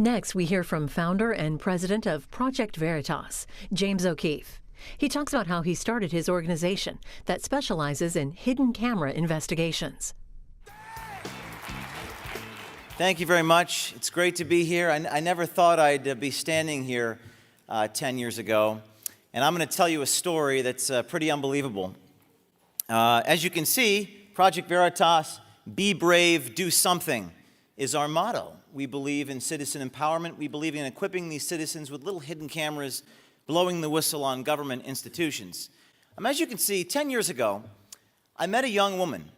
Next, we hear from founder and president of Project Veritas, James O'Keefe. He talks about how he started his organization that specializes in hidden camera investigations. Thank you very much. It's great to be here. I never thought I'd be standing here 10 years ago, and I'm going to tell you a story that's pretty unbelievable. As you can see, Project Veritas, be brave, do something, is our motto. We believe in citizen empowerment. We believe in equipping these citizens with little hidden cameras, blowing the whistle on government institutions. As you can see, 10 years ago, I met a young woman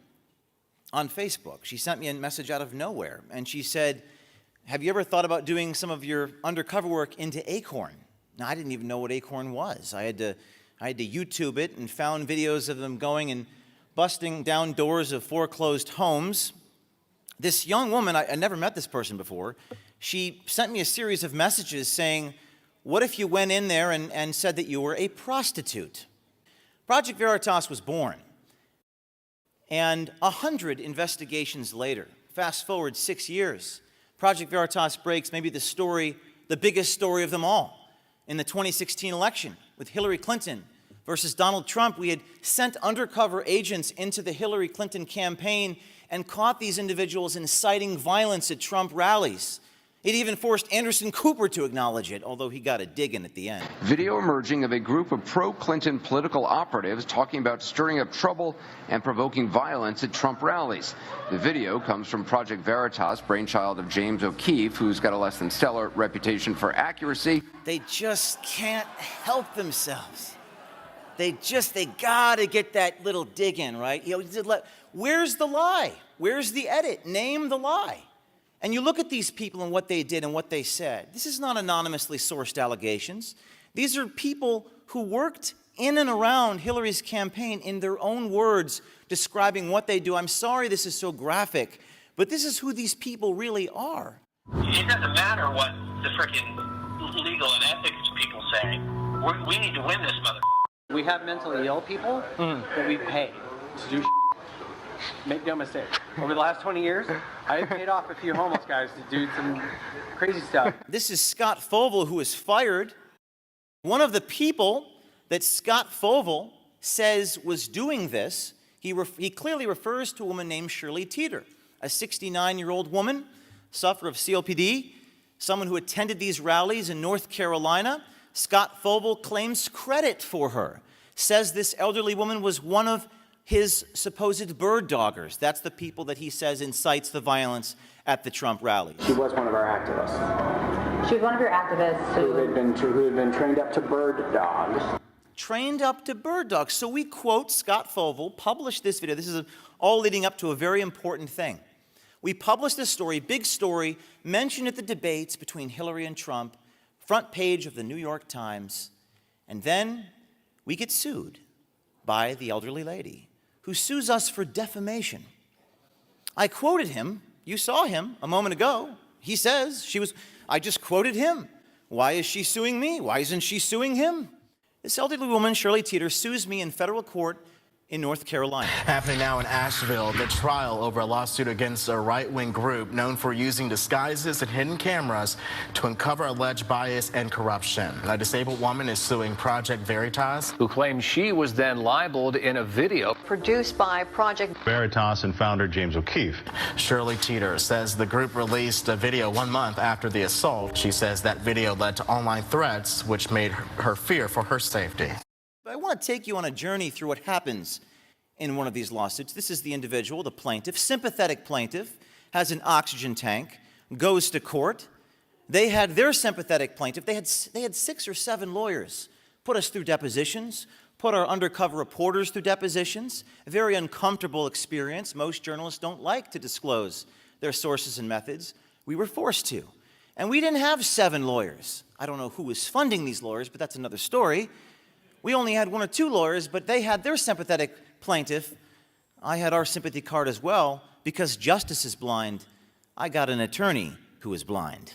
on Facebook. She sent me a message out of nowhere, and she said, have you ever thought about doing some of your undercover work into Acorn? Now, I didn't even know what Acorn was. I had to YouTube it and found videos of them going and busting down doors of foreclosed homes. This young woman, I never met this person before, she sent me a series of messages saying, what if you went in there and said that you were a prostitute? Project Veritas was born. And 100 investigations later, fast forward 6 years, Project Veritas breaks maybe the biggest story of them all. In the 2016 election with Hillary Clinton versus Donald Trump, we had sent undercover agents into the Hillary Clinton campaign and caught these individuals inciting violence at Trump rallies. It even forced Anderson Cooper to acknowledge it, although he got a dig in at the end. Video emerging of a group of pro-Clinton political operatives talking about stirring up trouble and provoking violence at Trump rallies. The video comes from Project Veritas, brainchild of James O'Keefe, who's got a less than stellar reputation for accuracy. They just can't help themselves. They gotta get that little dig in, right? Where's the lie? Where's the edit? Name the lie. And you look at these people and what they did and what they said. This is not anonymously sourced allegations. These are people who worked in and around Hillary's campaign in their own words, describing what they do. I'm sorry this is so graphic, but this is who these people really are. It doesn't matter what the frickin' legal and ethics people say. We need to win this mother. We have mentally ill people that we pay to do Make no mistake. Over the last 20 years, I've paid off a few homeless guys to do some crazy stuff. This is Scott Fovel, who was fired. One of the people that Scott Fovel says was doing this, he clearly refers to a woman named Shirley Teter, a 69-year-old woman, sufferer of COPD, someone who attended these rallies in North Carolina. Scott Fovel claims credit for her, says this elderly woman was one of his supposed bird doggers. That's the people that he says incites the violence at the Trump rallies. She was one of our activists. She was one of your activists who had been trained up to bird dogs. Trained up to bird dogs. So we quote Scott Fovel, published this video. This is all leading up to a very important thing. We published this story, big story, mentioned at the debates between Hillary and Trump, front page of the New York Times, and then we get sued by the elderly lady who sues us for defamation. I quoted him. You saw him a moment ago. He says I just quoted him. Why is she suing me? Why isn't she suing him? This elderly woman, Shirley Teter, sues me in federal court in North Carolina. Happening now in Asheville, the trial over a lawsuit against a right-wing group known for using disguises and hidden cameras to uncover alleged bias and corruption. A disabled woman is suing Project Veritas, who claims she was then libeled in a video produced by Project Veritas and founder James O'Keefe. Shirley Teter says the group released a video 1 month after the assault. She says that video led to online threats, which made her fear for her safety. I want to take you on a journey through what happens in one of these lawsuits. This is the individual, the plaintiff, sympathetic plaintiff, has an oxygen tank, goes to court. They had their sympathetic plaintiff, they had 6 or 7 lawyers put us through depositions, put our undercover reporters through depositions, a very uncomfortable experience. Most journalists don't like to disclose their sources and methods. We were forced to. And we didn't have 7 lawyers. I don't know who was funding these lawyers, but that's another story. We only had 1 or 2 lawyers, but they had their sympathetic plaintiff. I had our sympathy card as well. Because justice is blind, I got an attorney who is blind.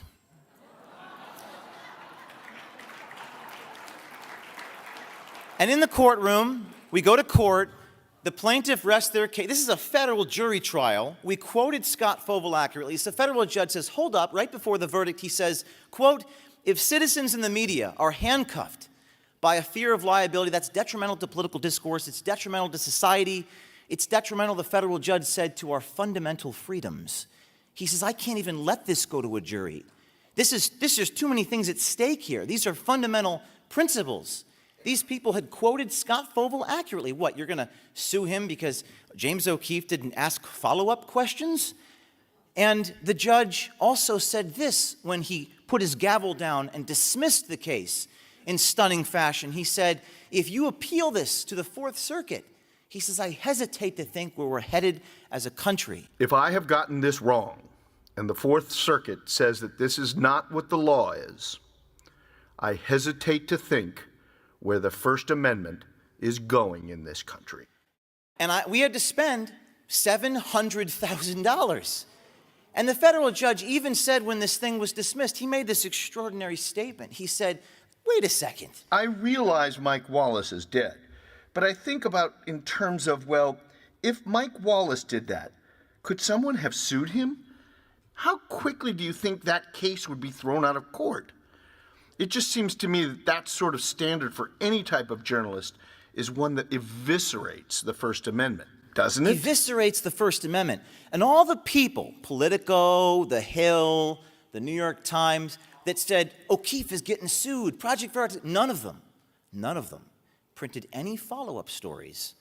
And in the courtroom, we go to court, The plaintiff rests their case. This is a federal jury trial. We quoted Scott Fovel accurately. So the federal judge says, hold up, right before the verdict, he says, quote, if citizens in the media are handcuffed by a fear of liability, that's detrimental to political discourse, it's detrimental to society, it's detrimental, the federal judge said, to our fundamental freedoms. He says, I can't even let this go to a jury. There's too many things at stake here. These are fundamental principles. These people had quoted Scott Fovel accurately. What, you're going to sue him because James O'Keefe didn't ask follow-up questions? And the judge also said this when he put his gavel down and dismissed the case in stunning fashion. He said, if you appeal this to the Fourth Circuit, he says, I hesitate to think where we're headed as a country. If I have gotten this wrong, and the Fourth Circuit says that this is not what the law is, I hesitate to think where the First Amendment is going in this country. And we had to spend $700,000. And the federal judge even said when this thing was dismissed, he made this extraordinary statement. He said, wait a second. I realize Mike Wallace is dead, but I think about in terms of, well, if Mike Wallace did that, could someone have sued him? How quickly do you think that case would be thrown out of court? It just seems to me that that sort of standard for any type of journalist is one that eviscerates the First Amendment, doesn't it? Eviscerates the First Amendment. And all the people, Politico, The Hill, the New York Times, that said, O'Keefe is getting sued, Project Veritas, none of them printed any follow-up stories